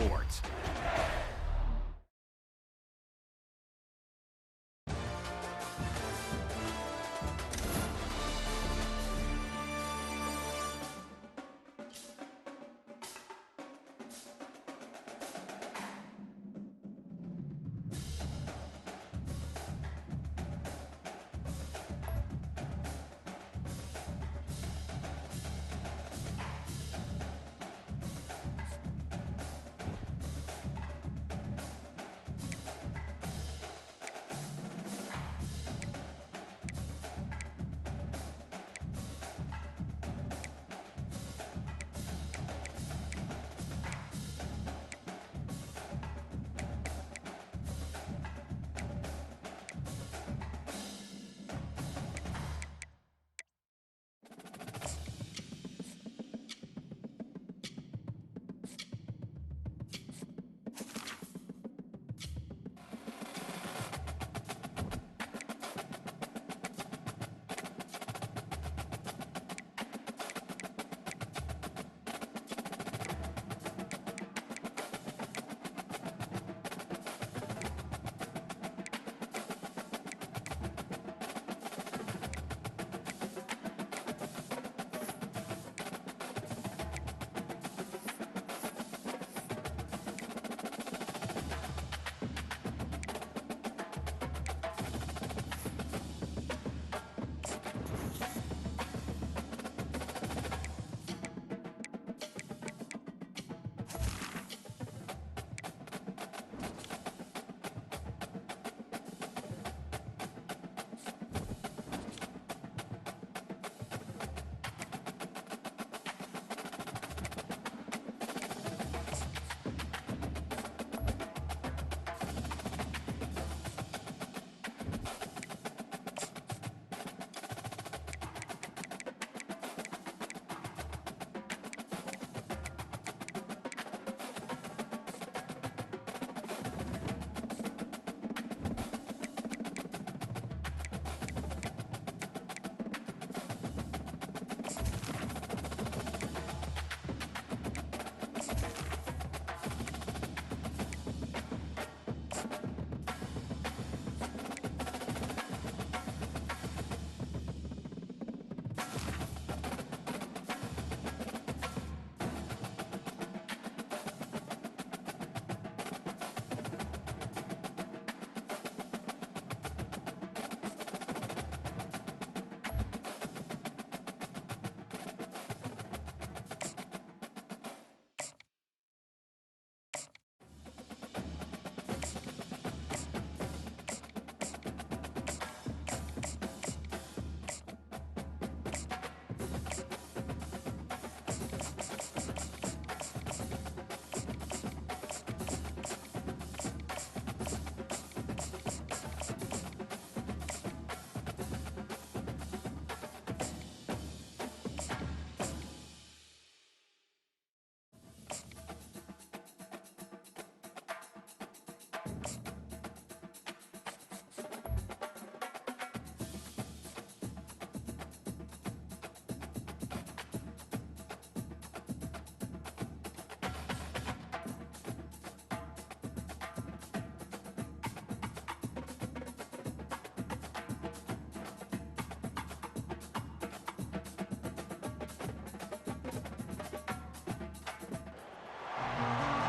Sports.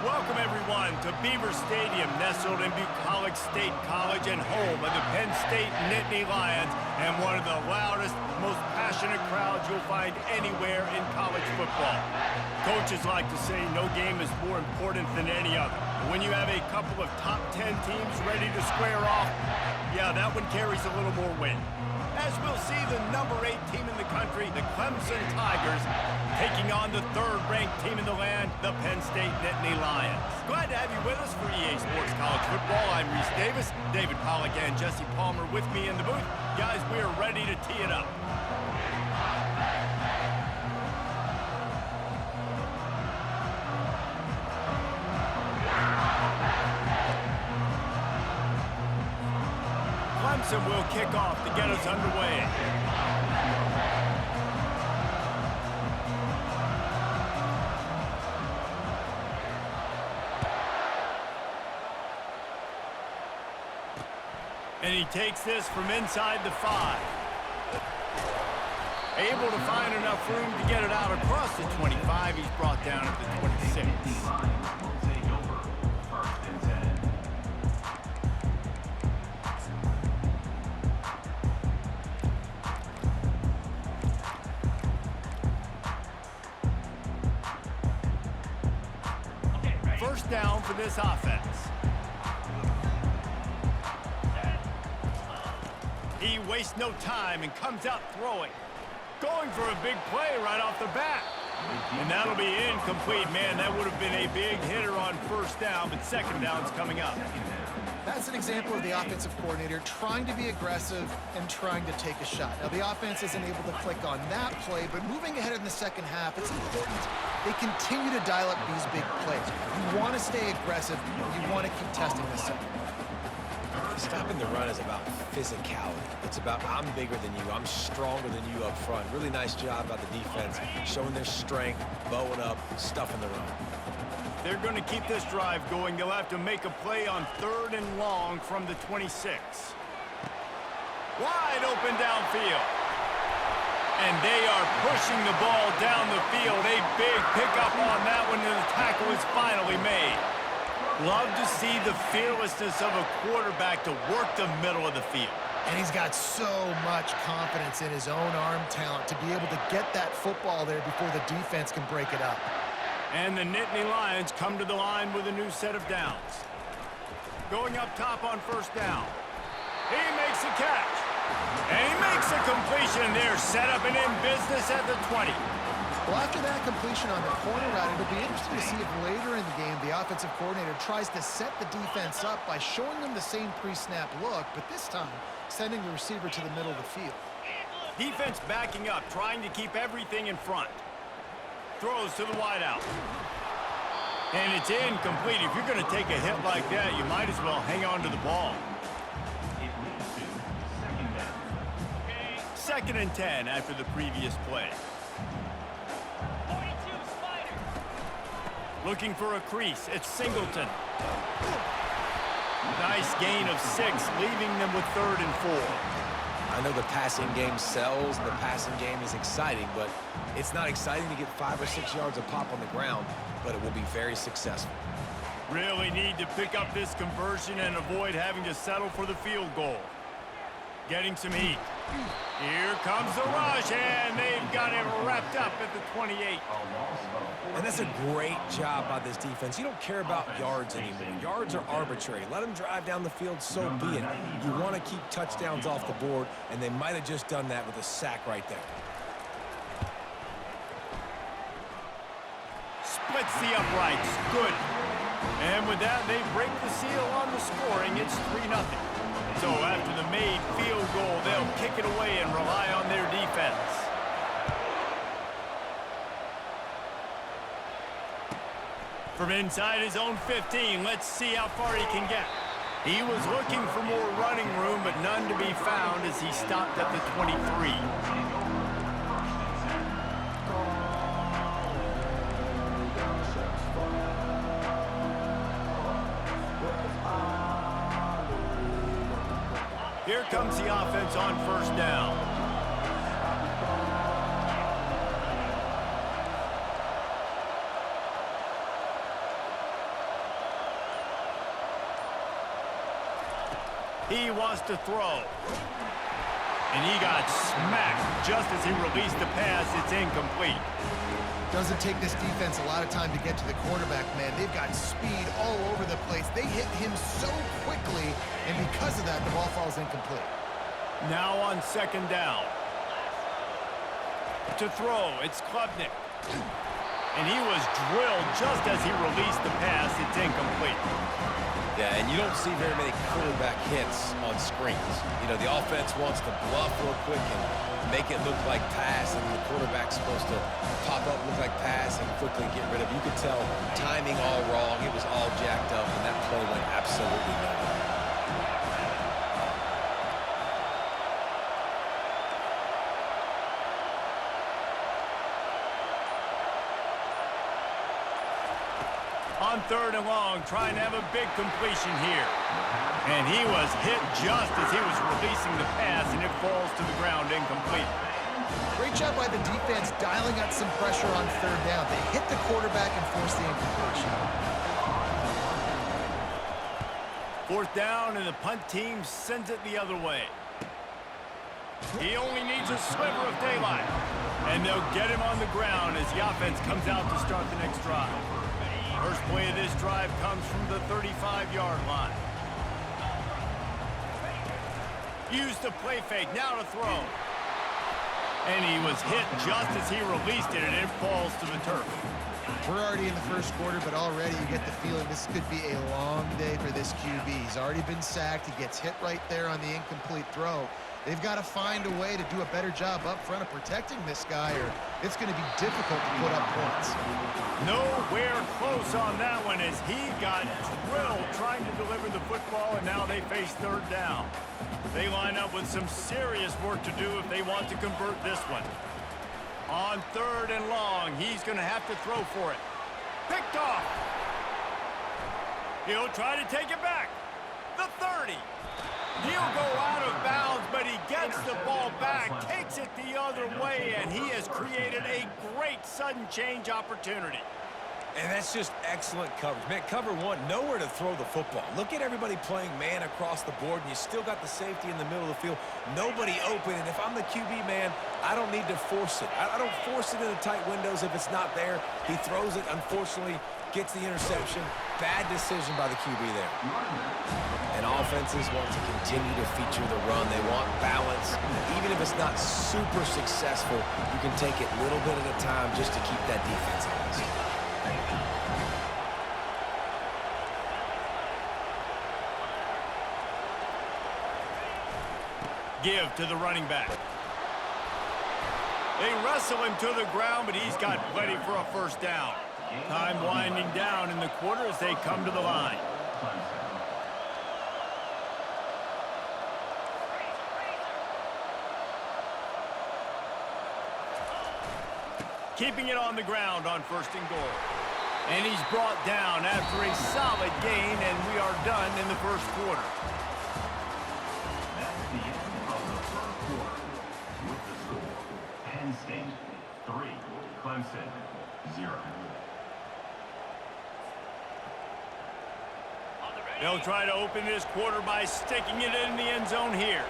Welcome, everyone, to Beaver Stadium, nestled in Bucolic State College and home of the Penn State Nittany Lions, and one of the loudest, most passionate crowds you'll find anywhere in college football. Coaches like to say no game is more important than any other. When you have a couple of top 10 teams ready to square off, yeah, that one carries a little more weight. As we'll see the number 8 team in the country, the Clemson Tigers, taking on the 3rd-ranked team in the land, the Penn State Nittany Lions. Glad to have you with us for EA Sports College Football. I'm Reese Davis, David Pollack and Jesse Palmer with me in the booth. Guys, we are ready to tee it up. Clemson will kick off to get us underway. And he takes this from inside the 5. Able to find enough room to get it out across the 25. He's brought down at the 26. First down for this offense. He wastes no time and comes out throwing. Going for a big play right off the bat. And that'll be incomplete. Man, that would have been a big hitter on first down, but second down's coming up. That's an example of the offensive coordinator trying to be aggressive and trying to take a shot. Now, the offense isn't able to click on that play, but moving ahead in the second half, it's important they continue to dial up these big plays. You want to stay aggressive. You want to keep testing this second. Stopping the run is about physicality. It's about I'm bigger than you, I'm stronger than you up front. Really nice job by the defense, showing their strength, bowing up, stuffing the run. They're going to keep this drive going. They'll have to make a play on 3rd and long from the 26. Wide open downfield. And they are pushing the ball down the field. A big pickup on that one, and the tackle is finally made. Love to see the fearlessness of a quarterback to work the middle of the field. And he's got so much confidence in his own arm talent to be able to get that football there before the defense can break it up. And the Nittany Lions come to the line with a new set of downs. Going up top on first down. He makes a catch. And he makes a completion there. Set up and in business at the 20. Well, after that completion on the corner route, it'll be interesting to see if later in the game the offensive coordinator tries to set the defense up by showing them the same pre-snap look, but this time sending the receiver to the middle of the field. Defense backing up, trying to keep everything in front. Throws to the wideout. And it's incomplete. If you're going to take a hit like that, you might as well hang on to the ball. 2nd and 10 after the previous play. Looking for a crease. It's Singleton. Nice gain of 6, leaving them with 3rd and 4. I know the passing game sells and the passing game is exciting, but it's not exciting to get 5 or 6 yards of pop on the ground, but it will be very successful. Really need to pick up this conversion and avoid having to settle for the field goal. Getting some heat. Here comes the rush, and they've got it wrapped up at the 28. And that's a great job by this defense. You don't care about yards anymore. Yards are arbitrary. Let them drive down the field, so be it. You want to keep touchdowns off the board, and they might have just done that with a sack right there. Splits the uprights. Good. And with that, they break the seal on the scoring. It's 3-0. So after the made field goal, they'll kick it away and rely on their defense. From inside his own 15, let's see how far he can get. He was looking for more running room, but none to be found as he stopped at the 23. Here comes the offense on first down. He wants to throw. And he got smacked just as he released the pass. It's incomplete. Doesn't take this defense a lot of time to get to the quarterback, man. They've got speed all over the place. They hit him so quickly, and because of that, the ball falls incomplete. Now on second down. To throw, it's Klubnik. And he was drilled just as he released the pass. It's incomplete. Yeah, and you don't see very many quarterback hits on screens. You know, the offense wants to bluff real quick and make it look like pass, and the quarterback's supposed to pop up, look like pass, and quickly get rid of it. You could tell timing all wrong. It was all jacked up, and that play went absolutely nowhere. On 3rd and long, trying to have a big completion here. And he was hit just as he was releasing the pass, and it falls to the ground incomplete. Great job by the defense dialing up some pressure on 3rd down. They hit the quarterback and forced the incompletion. 4th down, and the punt team sends it the other way. He only needs a sliver of daylight. And they'll get him on the ground as the offense comes out to start the next drive. First play of this drive comes from the 35-yard line. Used the play fake, now to throw. And he was hit just as he released it, and it falls to the turf. We're already in the first quarter, but already you get the feeling this could be a long day for this QB. He's already been sacked. He gets hit right there on the incomplete throw. They've got to find a way to do a better job up front of protecting this guy, or it's going to be difficult to put up points. Nowhere close on that one as he got drilled trying to deliver the football, and now they face 3rd down. They line up with some serious work to do if they want to convert this one. On 3rd and long, he's going to have to throw for it. Picked off. He'll try to take it back. The 30. He'll go out of bounds, but he gets the ball back, takes it the other way, and he has created a great sudden change opportunity. And that's just excellent coverage. Man, cover one, nowhere to throw the football. Look at everybody playing man across the board, and you still got the safety in the middle of the field. Nobody open, and if I'm the QB, man, I don't need to force it. I don't force it in the tight windows if it's not there. He throws it, unfortunately, gets the interception. Bad decision by the QB there. And offenses want to continue to feature the run. They want balance. Even if it's not super successful, you can take it little bit at a time just to keep that defense honest. Give to the running back. They wrestle him to the ground, but he's got plenty for a first down. Time winding down in the quarter as they come to the line. Keeping it on the ground on 1st and goal. And he's brought down after a solid gain, and we are done in the first quarter. That's the end of the first quarter with the score. Penn State 3, Clemson 0. They'll try to open this quarter by sticking it in the end zone here.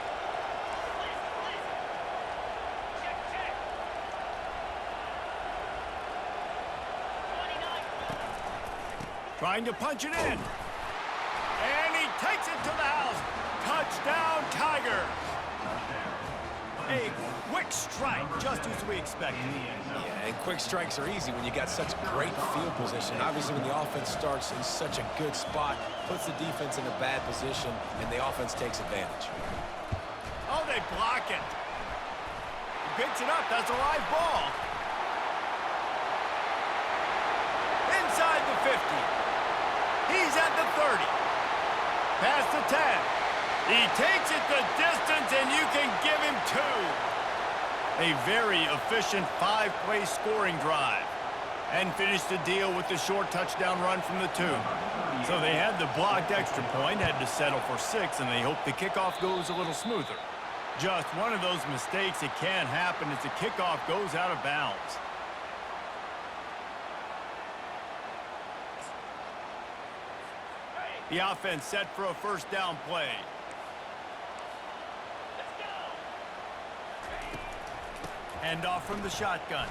Trying to punch it in. And he takes it to the house. Touchdown, Tigers. A quick strike, just as we expected. Yeah, and quick strikes are easy when you got such great field position. Obviously, when the offense starts in such a good spot, puts the defense in a bad position, and the offense takes advantage. Oh, they block it. He picks it up. That's a live ball. Inside the 50. He's at the 30. Past the 10. He takes it the distance, and you can give him 2. A very efficient 5-play scoring drive. And finished the deal with the short touchdown run from the 2. So they had the blocked extra point, had to settle for 6, and they hope the kickoff goes a little smoother. Just one of those mistakes that can happen as the kickoff goes out of bounds. The offense set for a first down play. Hand off from the shotgun.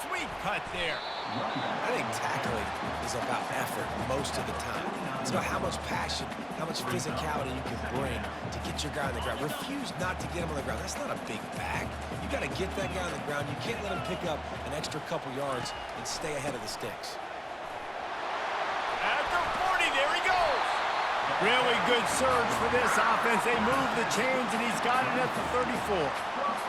Sweet cut there. I think tackling is about effort most of the time. It's about how much passion, how much physicality you can bring to get your guy on the ground. Refuse not to get him on the ground. That's not a big bag. You got to get that guy on the ground. You can't let him pick up an extra couple yards and stay ahead of the sticks. At the 40, there he goes. Really good surge for this offense. They move the chains, and he's got it at the 34.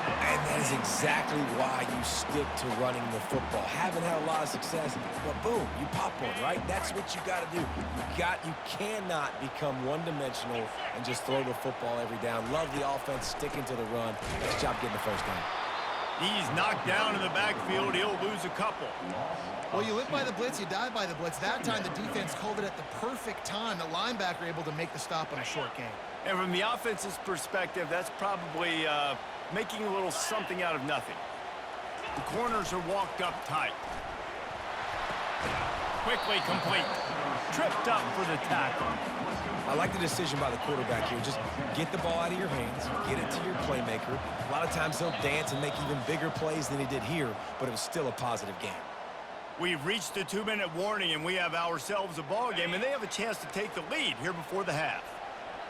And that is exactly why you stick to running the football. Haven't had a lot of success, but boom, you pop one, right? That's what you got to do. You cannot become one-dimensional and just throw the football every down. Love the offense sticking to the run. Nice job getting the first down. He's knocked down in the backfield. He'll lose a couple. Well, you live by the blitz, you die by the blitz. That time, the defense called it at the perfect time. The linebacker able to make the stop on a short gain. And from the offense's perspective, that's probably making a little something out of nothing. The corners are walked up tight. Quickly complete. Tripped up for the tackle. I like the decision by the quarterback here. Just get the ball out of your hands, get it to your playmaker. A lot of times he'll dance and make even bigger plays than he did here, but it was still a positive game. We've reached the 2-minute warning, and we have ourselves a ball game, and they have a chance to take the lead here before the half.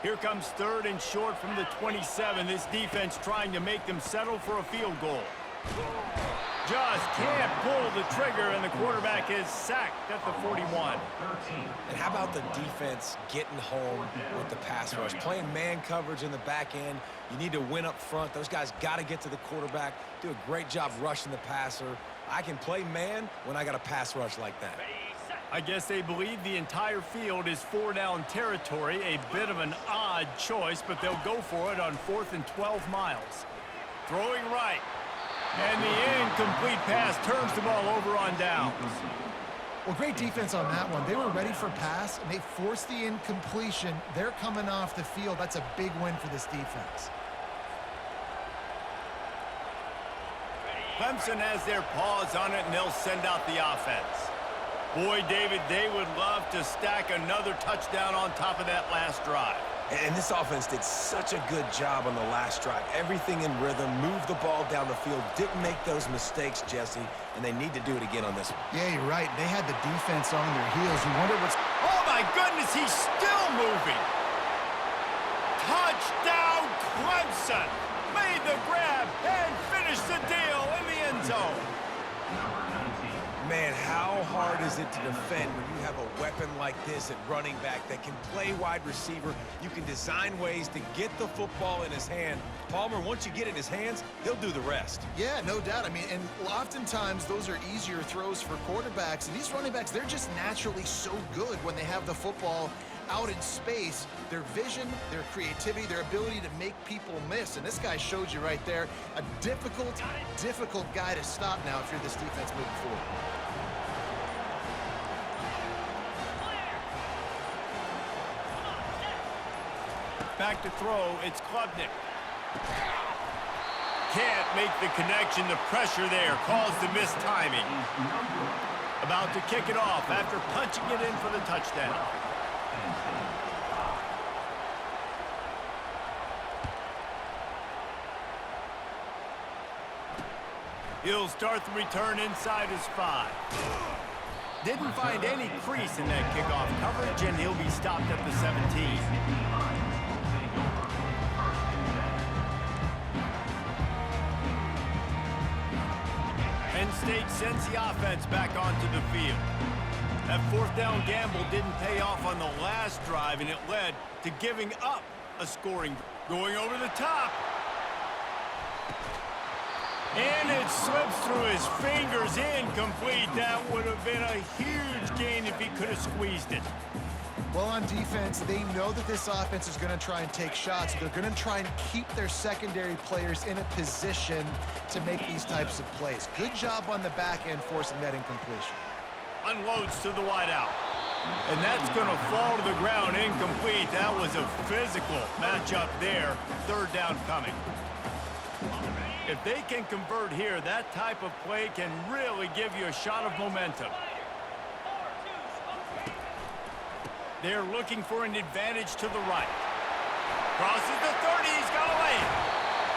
Here comes 3rd and short from the 27. This defense trying to make them settle for a field goal. Just can't pull the trigger, and the quarterback is sacked at the 41. And how about the defense getting home with the pass rush? Playing man coverage in the back end. You need to win up front. Those guys got to get to the quarterback, do a great job rushing the passer. I can play man when I got a pass rush like that. I guess they believe the entire field is 4-down territory. A bit of an odd choice, but they'll go for it on 4th and 12 miles. Throwing right. And the incomplete pass turns the ball over on downs. Well, great defense on that one. They were ready for pass, and they forced the incompletion. They're coming off the field. That's a big win for this defense. Clemson has their paws on it, and they'll send out the offense. Boy, David, they would love to stack another touchdown on top of that last drive. And this offense did such a good job on the last drive. Everything in rhythm, moved the ball down the field, didn't make those mistakes, Jesse, and they need to do it again on this one. Yeah, you're right. They had the defense on their heels. You wonder what's... Oh, my goodness, he's still moving. Touchdown, Clemson. Made the grab and finished the deal in the end zone. Man, how hard is it to defend when you have a weapon like this at running back that can play wide receiver? You can design ways to get the football in his hand. Palmer, once you get it in his hands, he'll do the rest. Yeah, no doubt. I mean, and oftentimes those are easier throws for quarterbacks. And these running backs, they're just naturally so good when they have the football out in space. Their vision, their creativity, their ability to make people miss. And this guy showed you right there, a difficult guy to stop now if you're this defense moving forward. Back to throw, it's Klubnik. Can't make the connection. The pressure there caused the missed timing. About to kick it off after punching it in for the touchdown. He'll start the return inside his 5. Didn't find any crease in that kickoff coverage, and he'll be stopped at the 17. Penn State sends the offense back onto the field. That 4th down gamble didn't pay off on the last drive, and it led to giving up a scoring. Going over the top. And it slips through his fingers, incomplete. That would have been a huge gain if he could have squeezed it. Well, on defense, they know that this offense is going to try and take shots. They're going to try and keep their secondary players in a position to make these types of plays. Good job on the back end forcing that incompletion. Unloads to the wideout. And that's going to fall to the ground, incomplete. That was a physical matchup there. 3rd down coming. If they can convert here, that type of play can really give you a shot of momentum. They're looking for an advantage to the right. Crosses the 30, he's got a lane.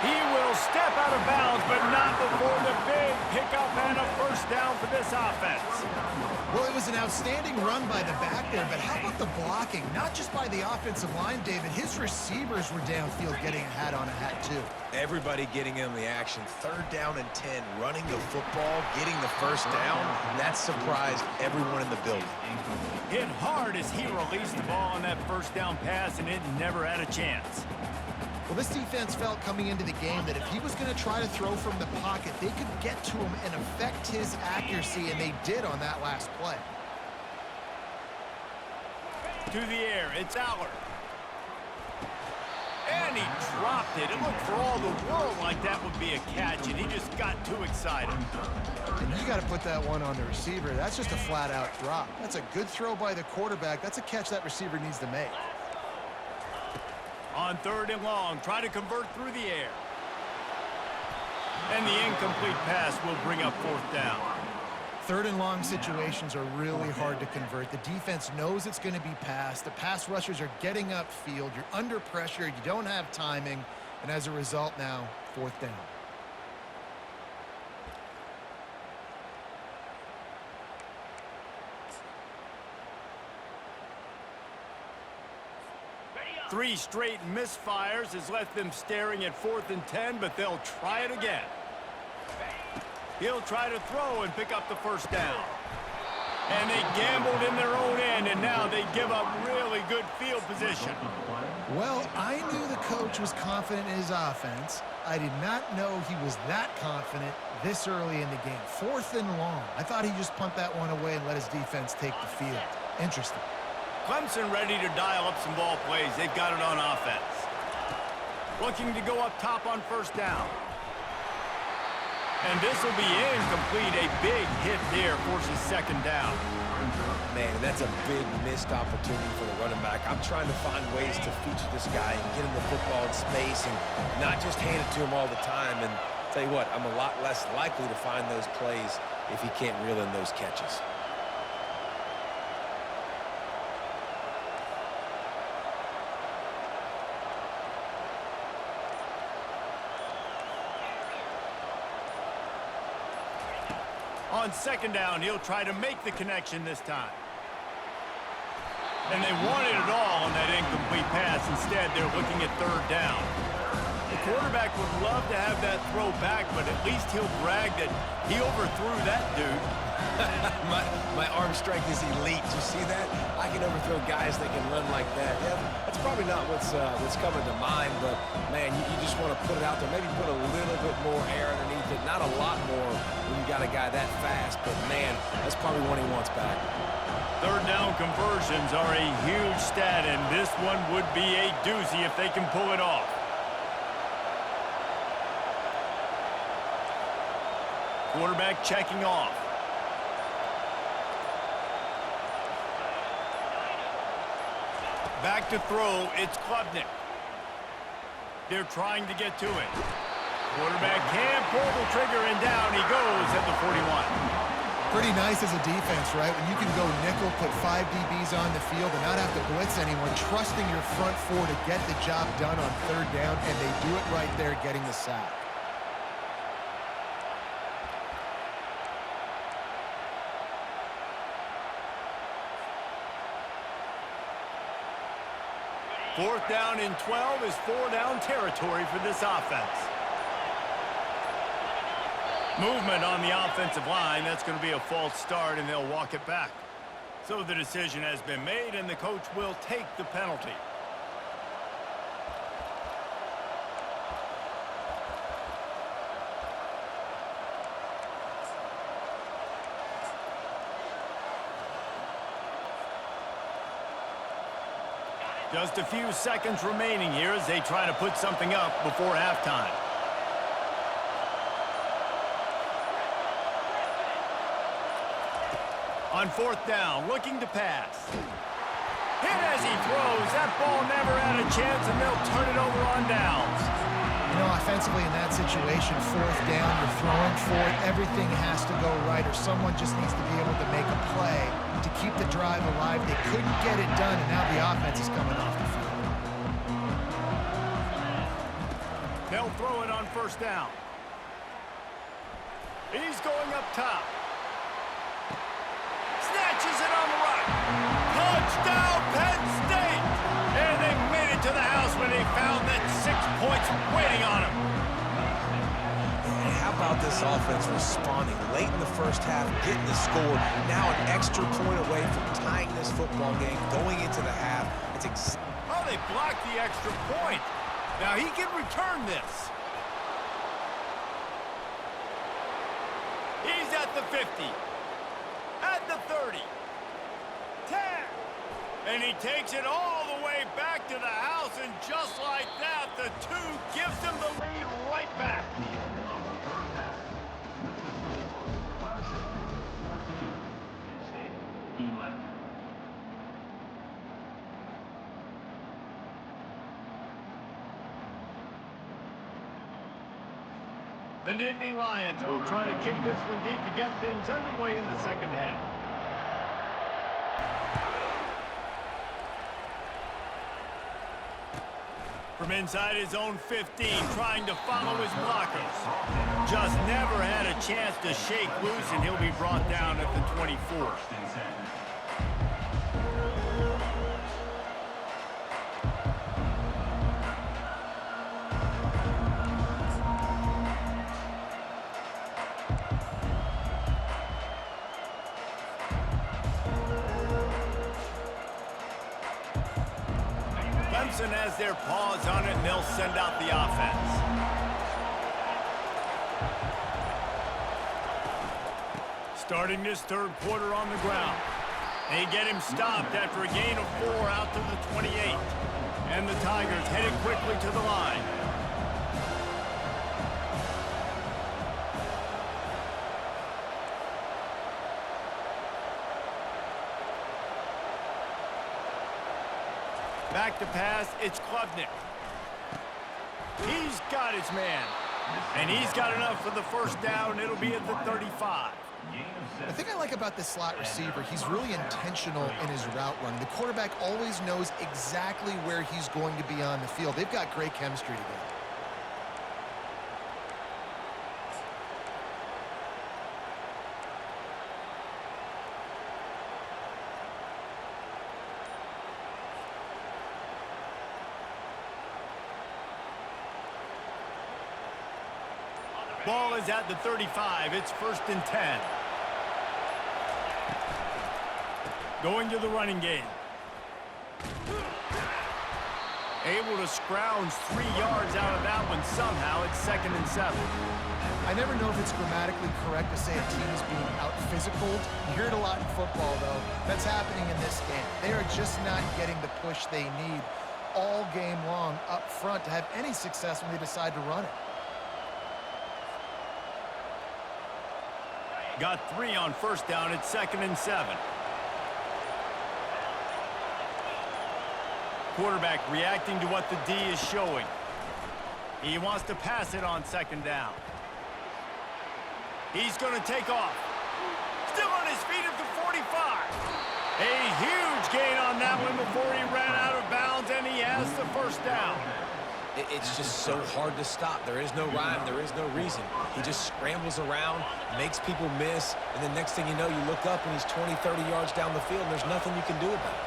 He will step out of bounds, but not before the big pickup and a 1st down for this offense. Well, it was an outstanding run by the back there, but how about the blocking? Not just by the offensive line, David. His receivers were downfield getting a hat on a hat, too. Everybody getting in the action. 3rd down and 10, running the football, getting the 1st down. That surprised everyone in the building. Hit hard as he released the ball on that 1st down pass, and it never had a chance. Well, this defense felt coming into the game that if he was going to try to throw from the pocket, they could get to him and affect his accuracy, and they did on that last play. To the air, it's Aller. And he dropped it. It looked for all the world like that would be a catch, and he just got too excited. And you got to put that one on the receiver. That's just a flat-out drop. That's a good throw by the quarterback. That's a catch that receiver needs to make. On 3rd and long, try to convert through the air. And the incomplete pass will bring up 4th down. 3rd and long situations are really hard to convert. The defense knows it's going to be passed. The pass rushers are getting upfield. You're under pressure. You don't have timing. And as a result now, 4th down. Three straight misfires has left them staring at 4th and 10, but they'll try it again. He'll try to throw and pick up the 1st down. And they gambled in their own end, and now they give up really good field position. Well, I knew the coach was confident in his offense. I did not know he was that confident this early in the game. 4th and long. I thought he'd just punt that one away and let his defense take the field. Interesting. Clemson ready to dial up some ball plays. They've got it on offense. Looking to go up top on 1st down. And this will be incomplete. A big hit there forces 2nd down. Man, that's a big missed opportunity for the running back. I'm trying to find ways to feature this guy and get him the football in space and not just hand it to him all the time. And tell you what, I'm a lot less likely to find those plays if he can't reel in those catches. On 2nd down, he'll try to make the connection this time. And they wanted it all on that incomplete pass. Instead, they're looking at 3rd down. The quarterback would love to have that throw back, but at least he'll brag that he overthrew that dude. my arm strength is elite. You see that? I can overthrow guys that can run like that. Yeah, that's probably not what's coming to mind, but, man, you just want to put it out there. Maybe put a little bit more air underneath it. Not a lot more when you got a guy that fast, but, man, that's probably one he wants back. 3rd down conversions are a huge stat, and this one would be a doozy if they can pull it off. Quarterback checking off. Back to throw, it's Klubnik. They're trying to get to it. Quarterback can't pull the trigger, and down he goes at the 41. Pretty nice as a defense, right? When you can go nickel, put 5 DBs on the field and not have to blitz anyone, trusting your front 4 to get the job done on 3rd down, and they do it right there, getting the sack. Fourth down and 12 is 4-down territory for this offense. Movement on the offensive line. That's going to be a false start, and they'll walk it back. So the decision has been made, and the coach will take the penalty. Just a few seconds remaining here as they try to put something up before halftime. On 4th down, looking to pass. Hit as he throws. That ball never had a chance, and they'll turn it over on downs. You know, offensively in that situation, 4th down, you're throwing for it. Everything has to go right, or someone just needs to be able to make a play to keep the drive alive. They couldn't get it done, and now the offense is coming off the field. They'll throw it on 1st down. He's going up top. Snatches it on the right. Touchdown, Penn State! And they made it to the house when they found that 6 points waiting on them. And how about this offense responding late in the first half, getting the score, now an extra point away from tying this football game, going into the half. Oh, they blocked the extra point. Now he can return this. He's at the 50. At the 30. 10. And he takes it all the the way back to the house, and just like that, the 2 gives them the lead right back. The end of the third half. Clemson 2, Penn State 11. The Nittany Lions will try to kick this one deep to get things underway in the second half. From inside his own 15, trying to follow his blockers. Just never had a chance to shake loose, and he'll be brought down at the 24. First and 10. Clemson has their paws on it, and they'll send out the offense. Starting this third quarter on the ground. They get him stopped after a gain of 4 out to the 28. And the Tigers headed quickly to the line. Back to pass, it's Klubnik. He's got his man. And he's got enough for the first down. It'll be at the 35. The thing I like about this slot receiver, he's really intentional in his route run. The quarterback always knows exactly where he's going to be on the field. They've got great chemistry together. Ball is at the 35. It's 1st and 10. Going to the running game. Able to scrounge 3 yards out of that one somehow. It's 2nd and 7. I never know if it's grammatically correct to say a team is being out-physicaled. You hear it a lot in football, though. That's happening in this game. They are just not getting the push they need all game long up front to have any success when they decide to run it. Got 3 on 1st down. It's 2nd and 7. Quarterback reacting to what the D is showing. He wants to pass it on 2nd down. He's going to take off. Still on his feet at the 45. A huge gain on that one before he ran out of bounds, and he has the 1st down. It's just so hard to stop. There is no rhyme. There is no reason. He just scrambles around, makes people miss, and then next thing you know, you look up and he's 20, 30 yards down the field, and there's nothing you can do about it.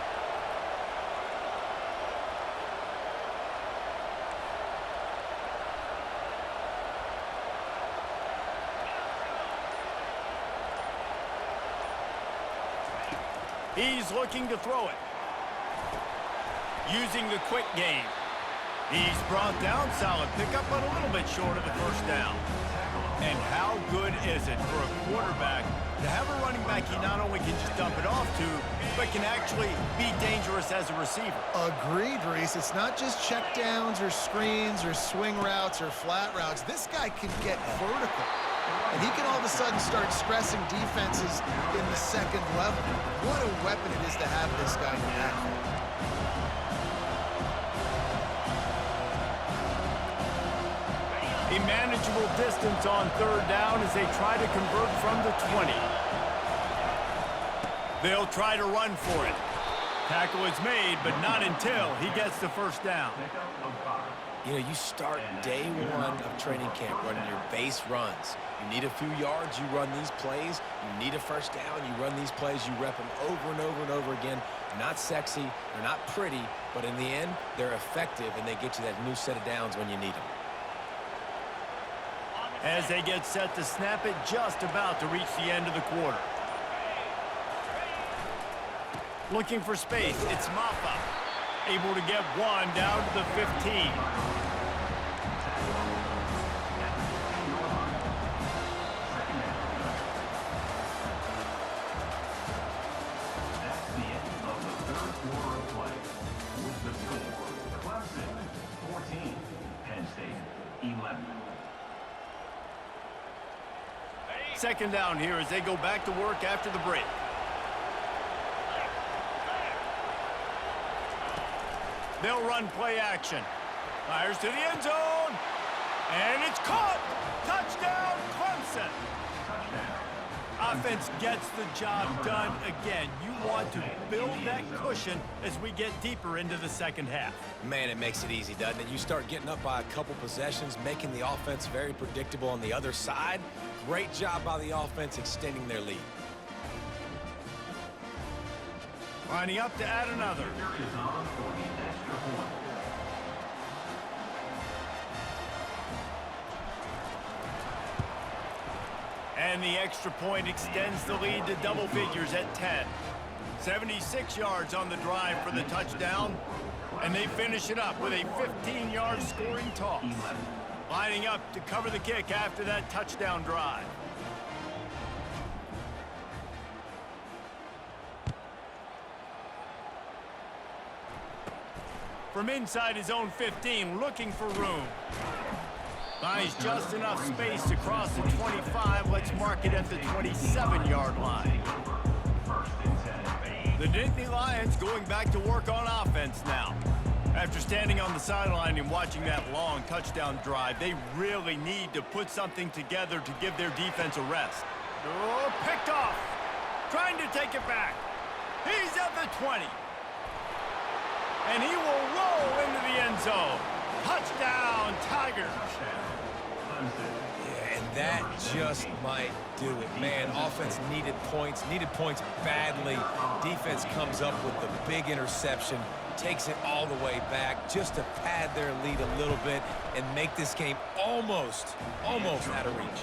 He's looking to throw it. Using the quick game. He's brought down, solid pickup, but a little bit short of the 1st down. And how good is it for a quarterback to have a running back he not only can just dump it off to, but can actually be dangerous as a receiver? Agreed, Reese. It's not just check downs or screens or swing routes or flat routes. This guy can get vertical. And he can all of a sudden start stressing defenses in the 2nd level. What a weapon it is to have this guy in the backfield. A manageable distance on 3rd down as they try to convert from the 20. They'll try to run for it. Tackle is made, but not until he gets the 1st down. You know, you start day 1 of training camp running your base runs. You need a few yards, you run these plays. You need a 1st down, you run these plays. You rep them over and over and over again. They're not sexy, they're not pretty, but in the end, they're effective, and they get you that new set of downs when you need them. As they get set to snap it, just about to reach the end of the quarter. Looking for space, it's Maffa. Able to get 1 down to the 15. That's the end of the third quarter of play. With the second down here as they go back to work after the break. They'll run play action. Fires to the end zone. And it's caught. Touchdown, Clemson. Offense gets the job done again. You want to build that cushion as we get deeper into the second half. Man, it makes it easy, doesn't it? You start getting up by a couple possessions, making the offense very predictable on the other side. Great job by the offense extending their lead. Lining up to add another. Is on for the extra point. And the extra point extends the lead to double figures at 10. 76 yards on the drive for the touchdown. And they finish it up with a 15-yard scoring toss. Lining up to cover the kick after that touchdown drive. From inside his own 15, looking for room. Finds just enough space to cross the 25. Let's mark it at the 27-yard line. The Nittany Lions going back to work on offense now. After standing on the sideline and watching that long touchdown drive, they really need to put something together to give their defense a rest. Oh, picked off. Trying to take it back. He's at the 20. And he will roll into the end zone. Touchdown, Tigers. Yeah, and that just might do it. Man, offense needed points badly. Defense comes up with the big interception, takes it all the way back just to pad their lead a little bit and make this game almost out of reach.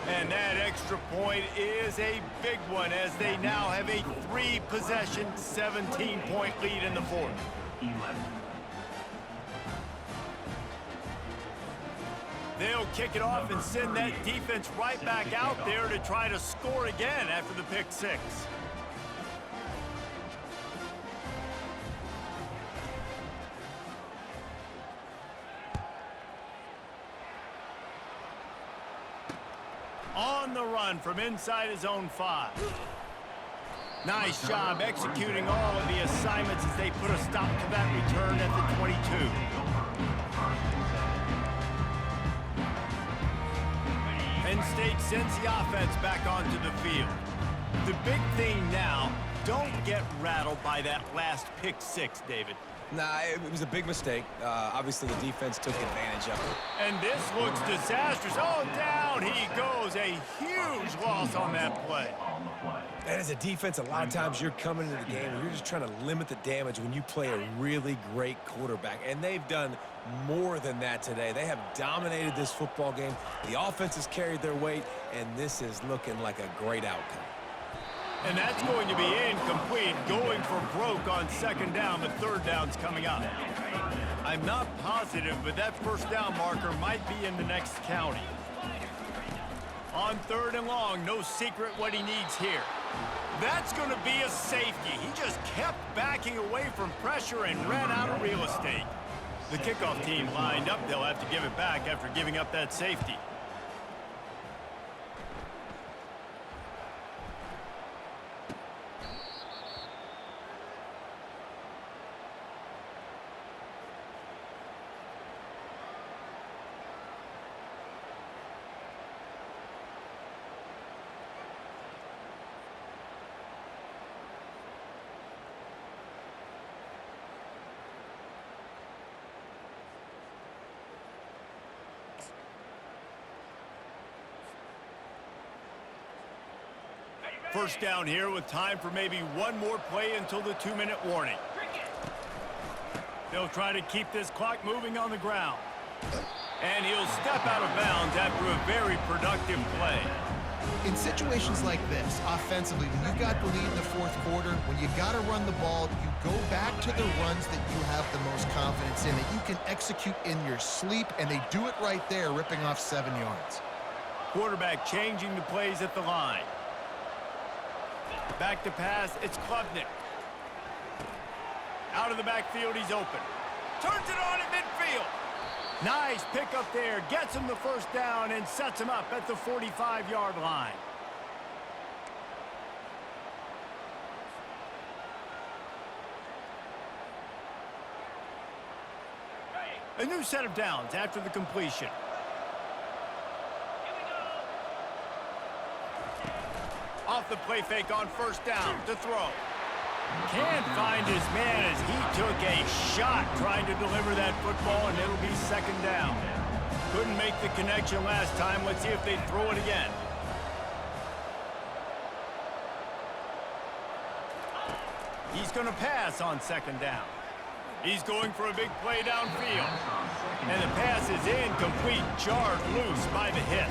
And that extra point is a big one as they now have a 3-possession, 17-point lead in the fourth. 11. They'll kick it off and send that defense right back out there to try to score again after the pick six. On the run from inside his own 5. Nice job executing all of the assignments as they put a stop to that return at the 22. Penn State sends the offense back onto the field. The big thing now, don't get rattled by that last pick six, David. Nah, it was a big mistake. Obviously, the defense took advantage of it. And this looks disastrous. Oh, down he goes. A huge loss on that play. And as a defense, a lot of times you're coming into the game and you're just trying to limit the damage when you play a really great quarterback. And they've done more than that today. They have dominated this football game. The offense has carried their weight, and this is looking like a great outcome. And that's going to be incomplete, going for broke on second down, but third down's coming up. I'm not positive, but that first down marker might be in the next county. On third and long, no secret what he needs here. That's going to be a safety. He just kept backing away from pressure and ran out of real estate. The kickoff team lined up. They'll have to give it back after giving up that safety. First down here with time for maybe one more play until the 2-minute warning. They'll try to keep this clock moving on the ground. And he'll step out of bounds after a very productive play. In situations like this, offensively, when you got the lead in the fourth quarter, when you got to run the ball, you go back to the runs that you have the most confidence in, that you can execute in your sleep, and they do it right there, ripping off 7 yards. Quarterback changing the plays at the line. Back to pass, it's Klubnik. Out of the backfield, he's open. Turns it on at midfield. Nice pick up there, gets him the first down and sets him up at the 45-yard line. A new set of downs after the completion. Off the play fake on first down to throw. Can't find his man as he took a shot trying to deliver that football, and it'll be second down. Couldn't make the connection last time. Let's see if they throw it again. He's going to pass on second down. He's going for a big play downfield. And the pass is incomplete, jarred loose by the hit.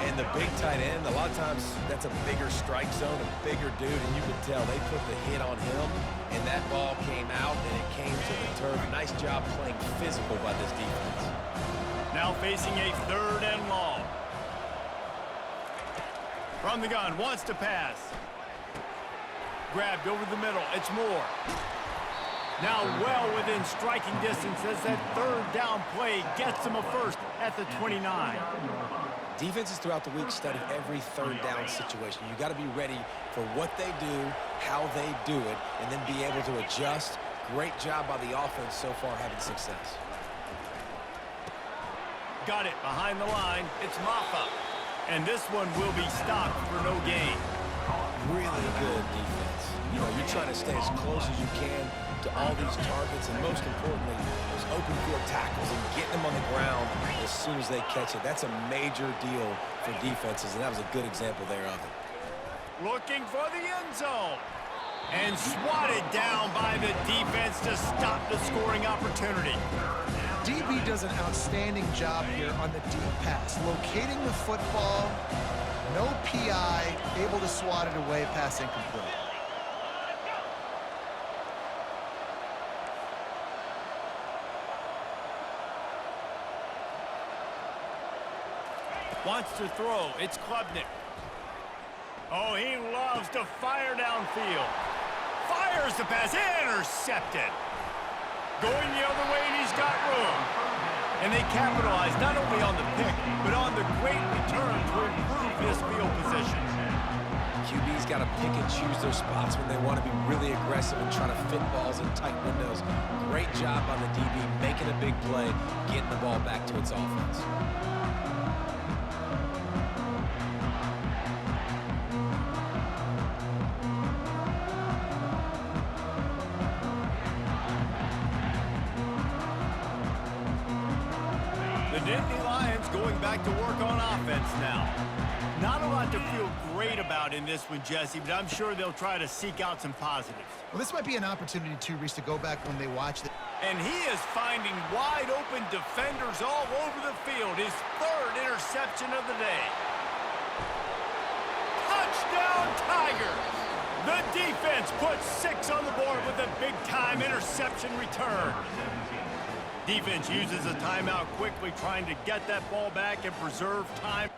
And the big tight end, a lot of times that's a bigger strike zone, a bigger dude, and you could tell they put the hit on him, and that ball came out, and it came to the turf. Nice job playing physical by this defense. Now facing a third and long. From the gun, wants to pass. Grabbed over the middle, it's Moore. Now well within striking distance as that third down play gets him a first at the 29. Defenses throughout the week study every third down situation. You got to be ready for what they do, how they do it, and then be able to adjust. Great job by the offense so far having success. Got it behind the line. It's Maffa. And this one will be stopped for no gain. Really good defense. You know, you're trying to stay as close as you can to all these targets, and most importantly, those open field tackles and getting them on the ground as soon as they catch it. That's a major deal for defenses, and that was a good example there of it. Looking for the end zone. And swatted down by the defense to stop the scoring opportunity. DB does an outstanding job here on the deep pass, locating the football, no PI, able to swat it away, pass incomplete. Wants to throw. It's Klubnik. Oh, he loves to fire downfield. Fires the pass. Intercepted. Going the other way, and he's got room. And they capitalize not only on the pick, but on the great return to improve this field position. QB's got to pick and choose their spots when they want to be really aggressive and try to fit balls in tight windows. Great job on the DB making a big play, getting the ball back to its offense. The Nittany Lions going back to work on offense now. Not a lot to feel great about in this one, Jesse, but I'm sure they'll try to seek out some positives. Well, this might be an opportunity, too, Reese, to go back when they watch it. And he is finding wide-open defenders all over the field. His third interception of the day. Touchdown, Tigers! The defense puts 6 on the board with a big-time interception return. Defense uses a timeout quickly, trying to get that ball back and preserve time.